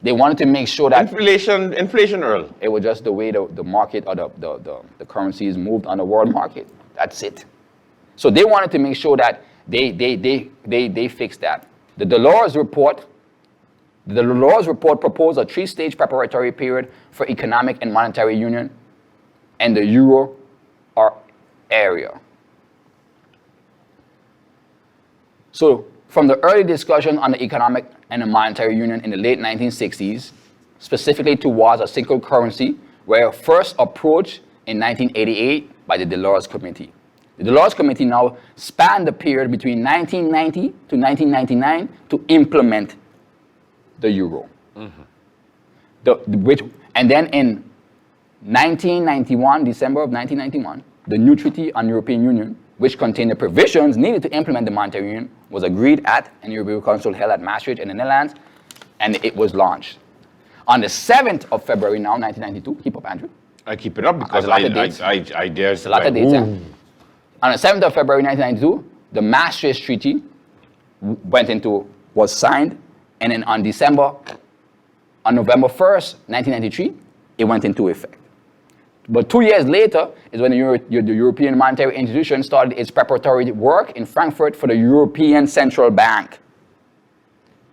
They wanted to make sure that inflation, Earl. it was just the way the market or the currencies moved on the world market. That's it. So they wanted to make sure that they fixed that. The Dolores report proposed a 3-stage preparatory period for economic and monetary union and the euro or area. So from the early discussion on the economic and the monetary union in the late 1960s, specifically towards a single currency, were first approached in 1988 by the Dolores Committee. The Dolores Committee now spanned the period between 1990 to 1999 to implement the euro. And then in 1991, December of 1991, the new Treaty on European Union, which contained the provisions needed to implement the monetary union, was agreed at an European Council held at Maastricht in the Netherlands, and it was launched. On the 7th of February now, 1992, keep up, Andrew. I keep it up because I dare. It's a lot of dates, yeah. On the 7th of February 1992, the Maastricht Treaty was signed, and then on November 1st, 1993, it went into effect. But 2 years later is when the European Monetary Institution started its preparatory work in Frankfurt for the European Central Bank.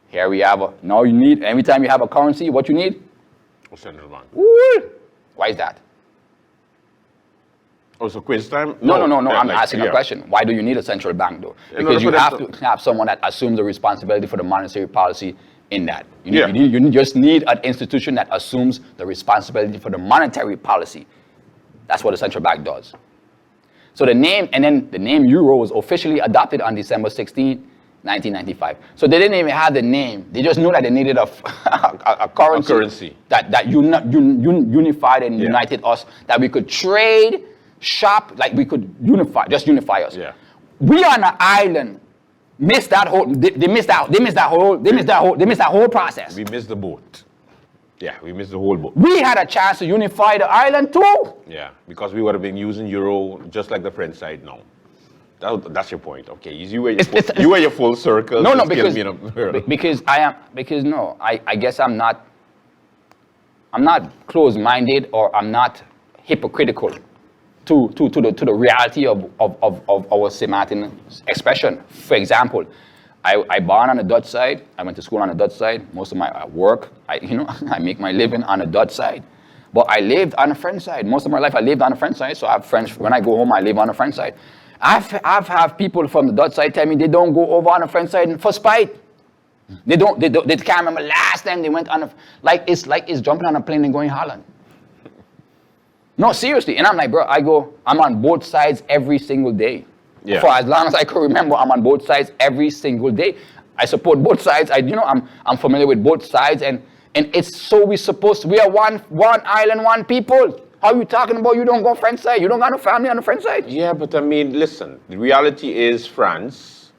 Here we have now you need, every time you have a currency, what you need? A central bank. Woo! Why is that? Also quiz time? No. I'm asking a question. Why do you need a central bank though? Because you have to have someone that assumes the responsibility for the monetary policy in that. You just need an institution that assumes the responsibility for the monetary policy. That's what a central bank does. So the name euro was officially adopted on December 16, 1995. So they didn't even have the name. They just knew that they needed a currency that unified and united us, that we could trade, shop, like we could unify us. Yeah. We on an island missed that whole. They missed that whole process. We missed the boat. Yeah, we missed the whole boat. We had a chance to unify the island too. Yeah, because we would have been using euro just like the French side now. That's your point. Okay, you were your full circle. No, because I guess I'm not closed-minded, or I'm not hypocritical to the reality of our Sematin expression. For example, I born on the Dutch side. I went to school on the Dutch side. Most of my work, I make my living on the Dutch side. But I lived on the French side. Most of my life I lived on the French side. So I have French. When I go home, I live on the French side. I've have people from the Dutch side tell me they don't go over on the French side for spite. They can't remember last time they went on it's jumping on a plane and going Holland. No, seriously. And I'm like, bro, I'm on both sides every single day. Yeah. For as long as I can remember, I'm on both sides every single day. I support both sides. I'm familiar with both sides, and it's so we are one island, one people. How are you talking about you don't go French side? You don't got no family on the French side? Yeah, but I mean, listen, the reality is France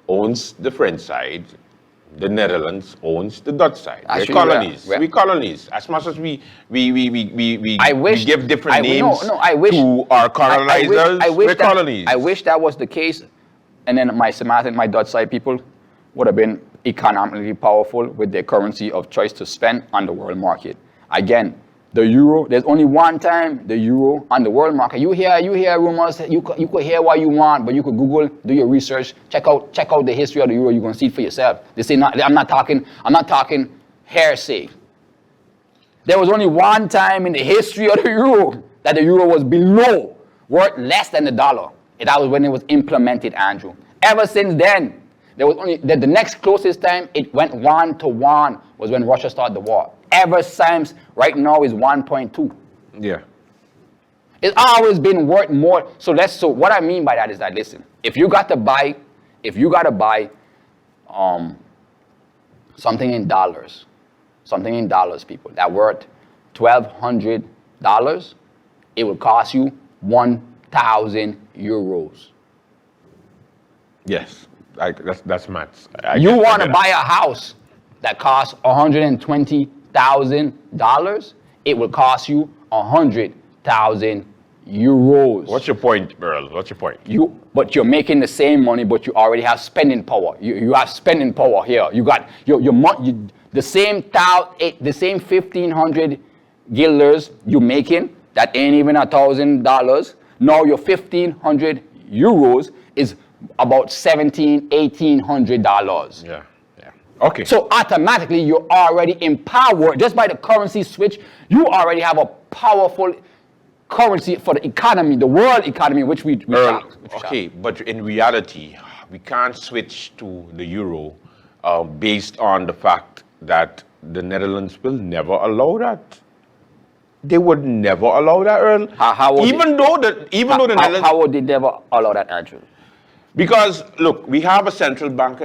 owns the French side. The Netherlands owns the Dutch side. We're colonies. We're colonies. As much as we give different names to our colonizers, we're colonies. I wish that was the case, and then my Dutch side people would have been economically powerful with their currency of choice to spend on the world market. Again, the euro, there's only one time the euro on the world market. You hear rumors, you could hear what you want, but you could Google, do your research, check out the history of the euro, you're gonna see it for yourself. They say I'm not talking hearsay. There was only one time in the history of the euro that the euro was worth less than the dollar. And that was when it was implemented, Andrew. Ever since then, there was only the next closest time it went 1-to-1 was when Russia started the war. Ever since, right now is 1.2. Yeah. It's always been worth more. So what I mean by that is that, listen, if you got to buy something in dollars, people, that worth $1,200, it will cost you 1,000 euros. Yes, that's maths. You want to buy a house that costs $120,000, it will cost you 100,000 euros. What's your point, Earl? What's your point? But you're making the same money, but you already have spending power. You have spending power here. You got the same 1,500 guilders you making. That ain't even $1,000. Now your 1,500 euros is about $1,800. Yeah. Okay. So automatically you're already empowered. Just by the currency switch, you already have a powerful currency for the economy, the world economy, which we Earl, shock. okay, but in reality, we can't switch to the euro based on the fact that the Netherlands will never allow that. They would never allow that, Earl. How would the Netherlands... How would they never allow that, Andrew? Because, look, we have a central bank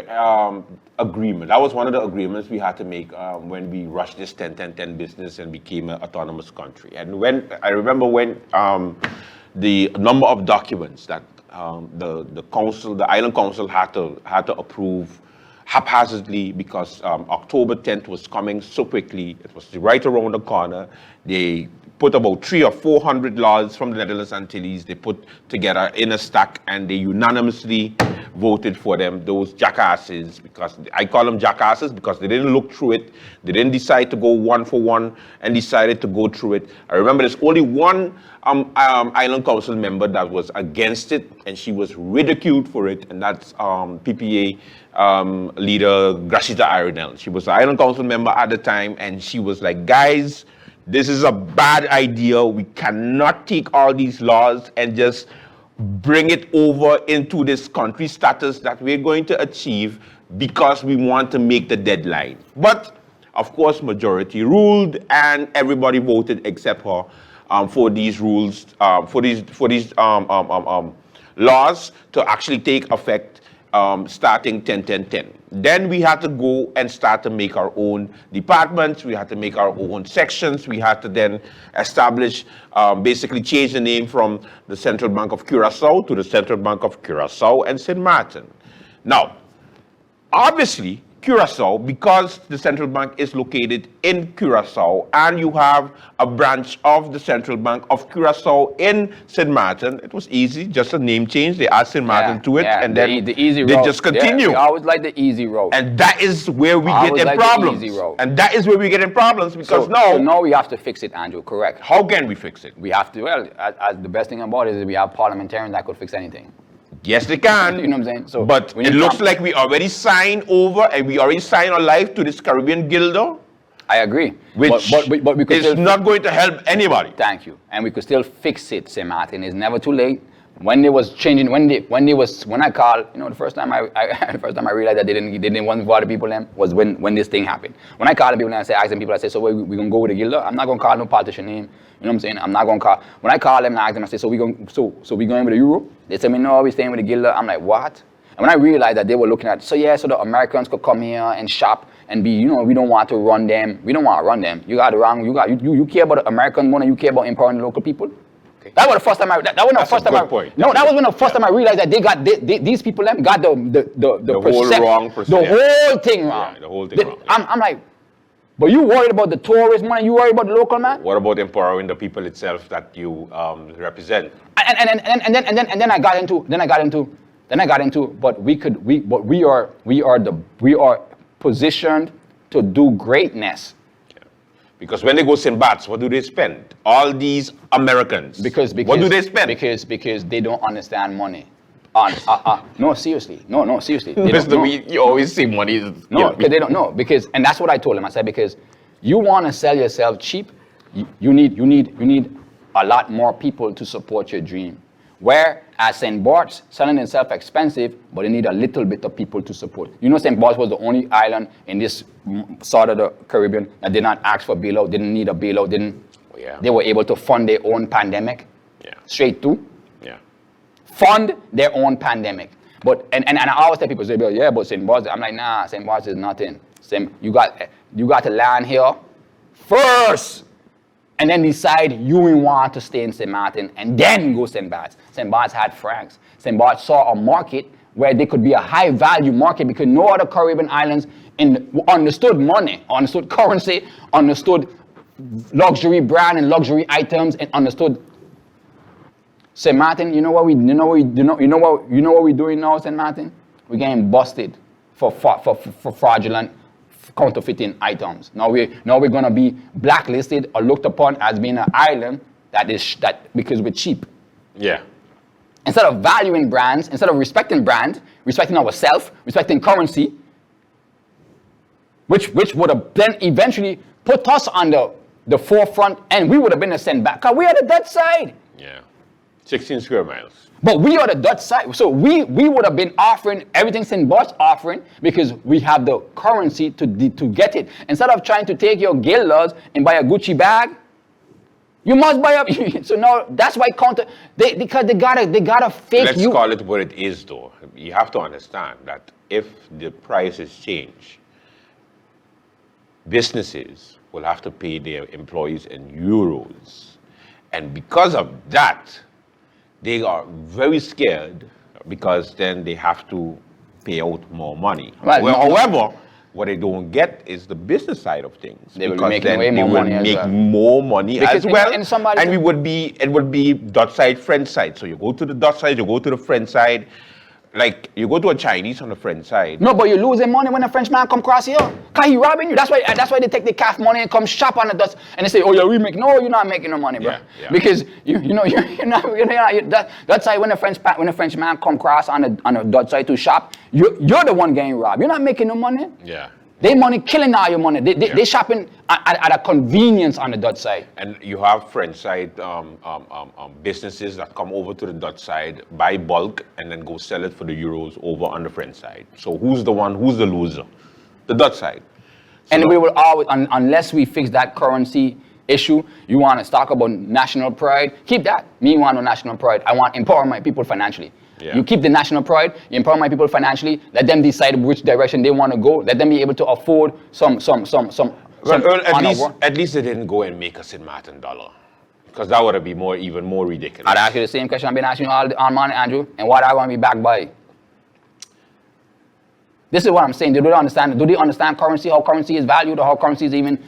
agreement. That was one of the agreements we had to make when we rushed this 10-10-10 business and became an autonomous country. And when I remember when the number of documents that the council, the island council had to approve haphazardly because October 10th was coming so quickly. It was right around the corner. They put about 300 or 400 laws from the Netherlands Antilles. They put together in a stack and they unanimously voted for them, those jackasses, because I call them jackasses because they didn't look through it. They didn't decide to go one for one and decided to go through it. I remember there's only one island council member that was against it and she was ridiculed for it, and that's PPA leader Gracita Iredell. She was an island council member at the time and she was like, guys, this is a bad idea. We cannot take all these laws and just bring it over into this country status that we're going to achieve because we want to make the deadline. But of course, majority ruled and everybody voted except her for these rules, for these laws to actually take effect starting 10-10-10. Then we had to go and start to make our own departments. We had to make our own sections. We had to then establish, basically change the name from the Central Bank of Curaçao to the Central Bank of Curaçao and St. Martin. Now, obviously, Curaçao, because the central bank is located in Curaçao and you have a branch of the Central Bank of Curaçao in St. Martin, it was easy, just a name change. They add St. Martin to it and then the easy they road. just continue. I always like the easy road. And that is where we get in problems. And that is where we get in problems because so now we have to fix it, Andrew, correct? How can we fix it? We have to, well, the best thing about it is we have parliamentarians that could fix anything. Yes, they can. You know what I'm saying? So but it looks like we already signed over and we already signed our life to this Caribbean Guilder. I agree. Which but we could is not going to help anybody. Thank you. And we could still fix it, St. Martin. It's never too late. When they was changing, when I called, you know, the first time I realized that they didn't want to bother people them was when this thing happened. When I called the people and I asked them people, I said, so we gonna go with the Guilder? I'm not gonna call no politician name. You know what I'm saying? I'm not gonna call. When I call them and I ask them, I say, so we going with the Euro? They tell me, no, we staying with the Guilder. I'm like, what? And when I realized that they were looking at, so the Americans could come here and shop and be, you know, we don't want to run them. We don't want to run them. You got it wrong. You care about the American more than you care about empowering the local people. Okay. That was the first time that was the first time that was when the first time I realized that these people got the whole wrong perception. The whole thing wrong. Yeah, the whole thing wrong. I'm like, but you worried about the tourist money? You worried about the local man? What about empowering the people itself that you represent? And then I got into. But we are positioned to do greatness. Because when they go St. Bart's, what do they spend? All these Americans. Because what do they spend? Because they don't understand money. No, seriously. No, seriously. You always see money. No, because they don't know. And that's what I told them. I said, because you want to sell yourself cheap, you need a lot more people to support your dream. Whereas St. Bart's selling itself expensive, but they need a little bit of people to support. You know, St. Bart's was the only island in this sort of the Caribbean that did not ask for bailout, didn't need a bailout, They were able to fund their own pandemic. Yeah. Straight through. Yeah. Fund their own pandemic. But and I always tell people, say, yeah, but St. Bart's, I'm like, nah, St. Bart's is nothing. You got to land here first. And then decide you want to stay in St. Martin and then go St. Bart's. St. Bart's had francs. St. Bart's saw a market where they could be a high value market because no other Caribbean islands understood money, understood currency, understood luxury brand and luxury items, and understood. St. Martin, you know what we're doing now, St. Martin? We're getting busted for fraudulent counterfeiting items. Now we're gonna be blacklisted or looked upon as being an island that because we're cheap. Yeah. Instead of valuing brands, instead of respecting brand, respecting ourselves, respecting currency, which would have then eventually put us on the forefront, and we would have been sent back. Because we are the Dutch side. Yeah. 16 square miles. But we are the Dutch side. So we would have been offering everything St. Bart's offering because we have the currency to get it. Instead of trying to take your guilders and buy a Gucci bag, you must buy a. So now that's why because they gotta fake Let's you. call it what it is, though. You have to understand that if the prices change, businesses will have to pay their employees in euros, and because of that, they are very scared because then they have to pay out more money. Right. However, what they don't get is the business side of things. They will because make then way more they will money as make well. more money Because as well. and it would be Dutch side, French side. So you go to the Dutch side, you go to the French side. Like you go to a Chinese on the French side. No, but you're losing money when a French man come across here. Cause he robbing you. That's why they take the calf money and come shop on the Dutch and they say, oh yeah, we make. No, you're not making no money, bro. Yeah. Because you're not. That's why when a French man come across on the Dutch side to shop, you're the one getting robbed. You're not making no money. Yeah. They money killing all your money. They shopping at a convenience on the Dutch side. And you have French side businesses that come over to the Dutch side, buy bulk, and then go sell it for the euros over on the French side. So who's the loser? The Dutch side. So And we will always, unless we fix that currency issue, you want to talk about national pride, keep that. Me want no national pride. I want empower my people financially. Yeah. You keep the national pride, you empower my people financially, let them decide which direction they want to go, let them be able to afford some at least they didn't go and make a St. Martin dollar. Because that would be even more ridiculous. I'd ask you the same question I've been asking you all morning, Andrew, and what I want to be backed by. This is what I'm saying. Do they understand currency, how currency is valued, or how currency is even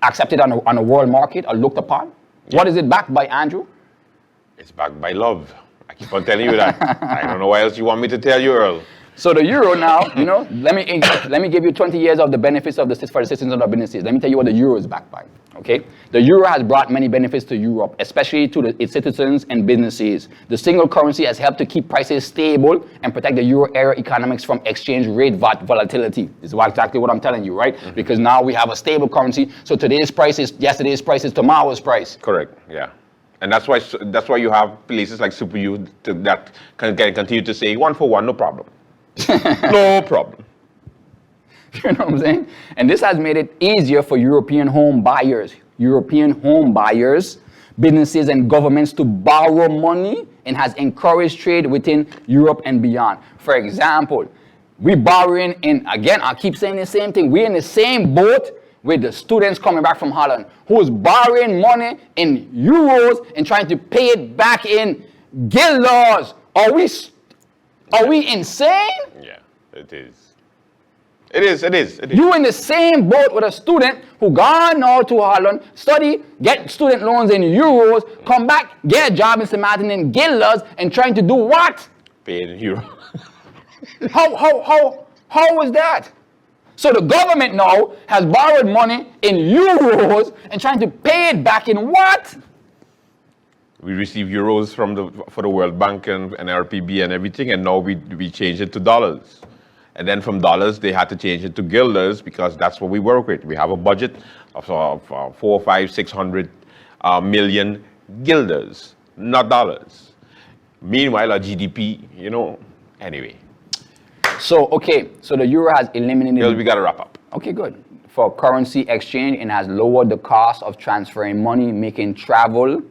accepted on a world market or looked upon? Yeah. What is it backed by, Andrew? It's backed by love. I keep on telling you that. I don't know what else you want me to tell you, Earl. So the euro now, let me give you 20 years of the benefits of for the citizens of the businesses. Let me tell you what the euro is backed by. Okay, the euro has brought many benefits to Europe, especially to its citizens and businesses. The single currency has helped to keep prices stable and protect the euro area economics from exchange rate volatility. This is exactly what I'm telling you, right? Mm-hmm. Because now we have a stable currency. So today's price is yesterday's price is tomorrow's price. Correct. Yeah. And that's why you have places like Super U that can continue to say 1 for 1, no problem. No problem. You know what I'm saying? And this has made it easier for European home buyers, businesses and governments to borrow money, and has encouraged trade within Europe and beyond. For example, we're borrowing again, I keep saying the same thing, we're in the same boat with the students coming back from Holland, who's borrowing money in euros and trying to pay it back in guilders. Are we insane? Yeah, it is. It is. You in the same boat with a student who gone now to Holland, study, get student loans in euros, come back, get a job in St. Martin in guilders, and trying to do what? Pay in euro. How was that? So the government now has borrowed money in euros and trying to pay it back in what? We receive euros for the World Bank and RPB and everything, and now we change it to dollars. And then from dollars, they had to change it to guilders because that's what we work with. We have a budget of 400, 500, 600 million guilders, not dollars. Meanwhile, our GDP, anyway. So the euro has eliminated... We got to wrap up. Okay, good. For currency exchange, it has lowered the cost of transferring money, making travel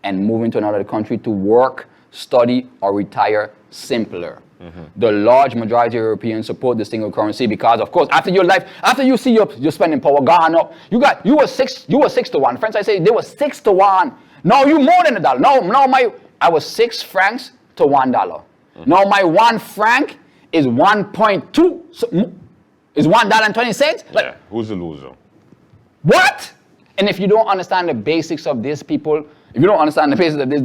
and moving to another country to work, study, or retire simpler. Mm-hmm. The large majority of Europeans support the single currency because, of course, after you see your spending power gone up, you were 6 to 1. Friends, I say they were 6 to 1. Now you more than $1. I was 6 francs to $1. Now my 1 franc is 1.2, is $1.20. Like, Yeah. Who's the loser? what? And if you don't understand the basics of this, people, if you don't understand the basics of this,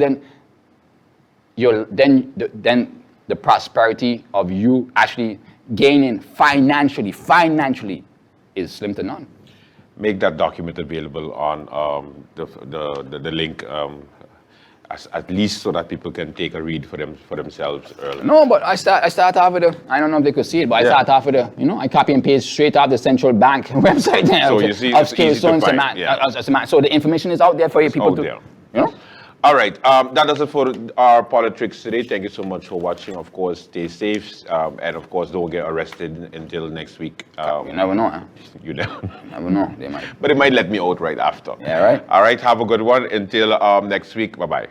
then the prosperity of you actually gaining financially is slim to none. Make that document available on the link, at least so that people can take a read for themselves early. No, but I start off with I don't know if they could see it, but I start off with I copy and paste straight off the central bank website. So you see, it's easy to find, yeah. So the information is out there for you people to, All right, that does it for our Polotricks today. Thank you so much for watching. Of course, stay safe, and of course, don't get arrested until next week. You never know, huh? You never know. They might. But it might let me out right after. Yeah, right. All right, have a good one. Until next week. Bye-bye.